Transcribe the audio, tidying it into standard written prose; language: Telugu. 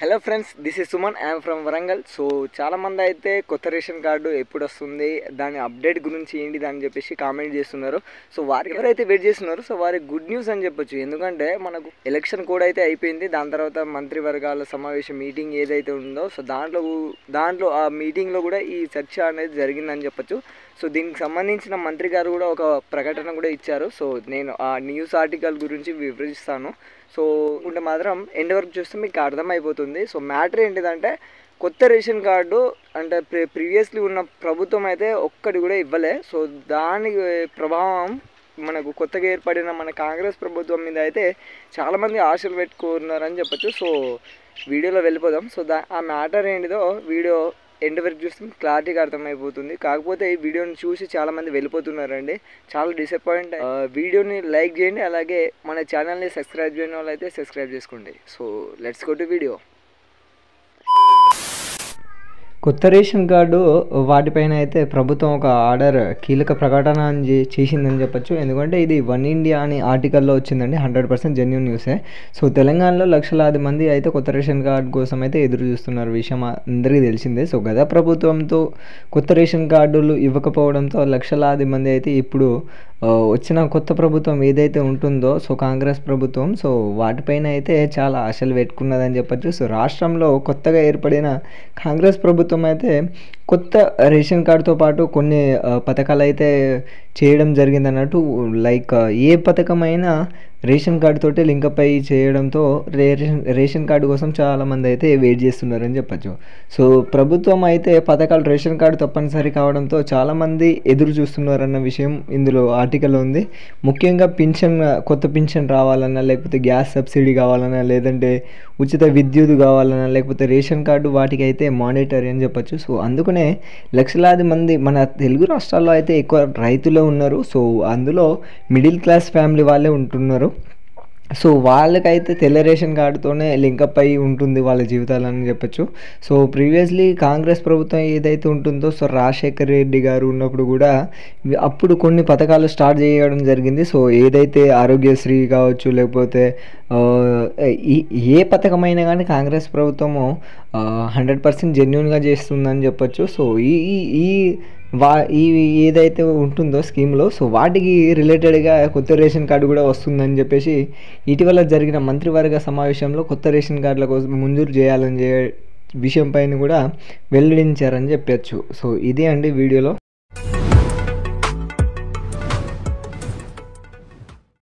Hello friends, this is Suman. I'm from Warangal. So చాలామంది అయితే కొత్త రేషన్ కార్డు ఎప్పుడు వస్తుంది, దాని అప్డేట్ గురించి ఏంటిది అని చెప్పేసి కామెంట్ చేస్తున్నారు. సో వారికి ఎవరైతే వెయిట్ చేస్తున్నారో సో వారికి గుడ్ న్యూస్ అని చెప్పొచ్చు. ఎందుకంటే మనకు ఎలక్షన్ కూడా అయితే అయిపోయింది. దాని తర్వాత మంత్రివర్గాల సమావేశం మీటింగ్ ఏదైతే ఉందో సో దాంట్లో ఆ మీటింగ్లో కూడా ఈ చర్చ అనేది జరిగిందని చెప్పొచ్చు. సో దీనికి సంబంధించిన మంత్రి గారు కూడా ఒక ప్రకటన కూడా ఇచ్చారు. సో నేను ఆ న్యూస్ ఆర్టికల్ గురించి వివరిస్తాను. సో ఉంటే మాత్రం ఎండ్ వరకు చూస్తే మీకు అర్థమైపోతుంది. సో మ్యాటర్ ఏంటిదంటే, కొత్త రేషన్ కార్డు అంటే ప్రీవియస్లీ ఉన్న ప్రభుత్వం అయితే ఒక్కటి కూడా ఇవ్వలే. సో దాని ప్రభావం మనకు కొత్తగా ఏర్పడిన మన కాంగ్రెస్ ప్రభుత్వం మీద అయితే చాలామంది ఆశలు పెట్టుకున్నారని చెప్పచ్చు. సో వీడియోలో వెళ్ళిపోదాం. సో ఆ మ్యాటర్ ఏంటిదో వీడియో ఎండ్ వరకు చూస్తే క్లారిటీగా అర్థమైపోతుంది. కాకపోతే ఈ వీడియోని చూసి చాలామంది వెళ్ళిపోతున్నారండి, చాలా డిసప్పాయింట్. వీడియోని లైక్ చేయండి, అలాగే మన ఛానల్ని సబ్స్క్రైబ్ చేయని వాళ్ళు అయితే సబ్స్క్రైబ్ చేసుకోండి. So let's go to video. కొత్త రేషన్ కార్డు వాటిపైన అయితే ప్రభుత్వం ఒక ఆర్డర్ కీలక ప్రకటన చేసిందని చెప్పొచ్చు. ఎందుకంటే ఇది వన్ ఇండియా అని ఆర్టికల్లో వచ్చిందండి. 100% జెన్యూన్ న్యూసే. సో తెలంగాణలో లక్షలాది మంది అయితే కొత్త రేషన్ కార్డు కోసం అయితే ఎదురు చూస్తున్నారు, విషయం అందరికీ తెలిసిందే. సో గత ప్రభుత్వంతో కొత్త రేషన్ కార్డులు ఇవ్వకపోవడంతో లక్షలాది మంది అయితే ఇప్పుడు వచ్చిన కొత్త ప్రభుత్వం ఏదైతే ఉంటుందో సో కాంగ్రెస్ ప్రభుత్వం, సో వాటిపైన అయితే చాలా ఆశలు పెట్టుకున్నదని చెప్పొచ్చు. సో రాష్ట్రంలో కొత్తగా ఏర్పడిన కాంగ్రెస్ ప్రభుత్వం అయితే కొత్త రేషన్ కార్డుతో పాటు కొన్ని పథకాలు అయితే చేయడం జరిగింది అన్నట్టు. లైక్ ఏ పథకమైనా రేషన్ కార్డు తోటి లింకప్ అయి చేయడంతో రేషన్ కార్డు కోసం చాలామంది అయితే వెయిట్ చేస్తున్నారని చెప్పచ్చు. సో ప్రభుత్వం అయితే పథకాలు రేషన్ కార్డు తప్పనిసరి కావడంతో చాలామంది ఎదురు చూస్తున్నారన్న విషయం ఇందులో ఆర్టికల్లో ఉంది. ముఖ్యంగా కొత్త పింఛన్ రావాలన్నా, లేకపోతే గ్యాస్ సబ్సిడీ కావాలన్నా, లేదంటే ఉచిత విద్యుత్ కావాలన్నా, లేకపోతే రేషన్ కార్డు వాటికి అయితే మానిటరీ అని చెప్పచ్చు. సో అందుకనే లక్షలాది మంది మన తెలుగు రాష్ట్రాల్లో అయితే ఎక్కువ రైతులు ఉన్నారు. సో అందులో మిడిల్ క్లాస్ ఫ్యామిలీ వాళ్ళే ఉంటున్నారు. సో వాళ్ళకైతే తెల్ల రేషన్ కార్డుతోనే లింకప్ అయి ఉంటుంది వాళ్ళ జీవితాలని చెప్పచ్చు. సో ప్రీవియస్లీ కాంగ్రెస్ ప్రభుత్వం ఏదైతే ఉంటుందో సో రాజశేఖర్ రెడ్డి గారు ఉన్నప్పుడు కూడా అప్పుడు కొన్ని పథకాలు స్టార్ట్ చేయడం జరిగింది. సో ఏదైతే ఆరోగ్యశ్రీ కావచ్చు, లేకపోతే ఏ పథకమైనా కానీ కాంగ్రెస్ ప్రభుత్వము 100% జెన్యూన్గా చేస్తుందని చెప్పచ్చు. సో ఈ ఏదైతే ఉంటుందో స్కీమ్లో సో వాటికి రిలేటెడ్గా కొత్త రేషన్ కార్డు కూడా వస్తుందని చెప్పేసి ఇటీవల జరిగిన మంత్రివర్గ సమావేశంలో కొత్త రేషన్ కార్డుల కోసం మంజూరు చేయాలని విషయం పైన కూడా వెల్లడించారని చెప్పచ్చు. సో ఇదే అండి వీడియోలో.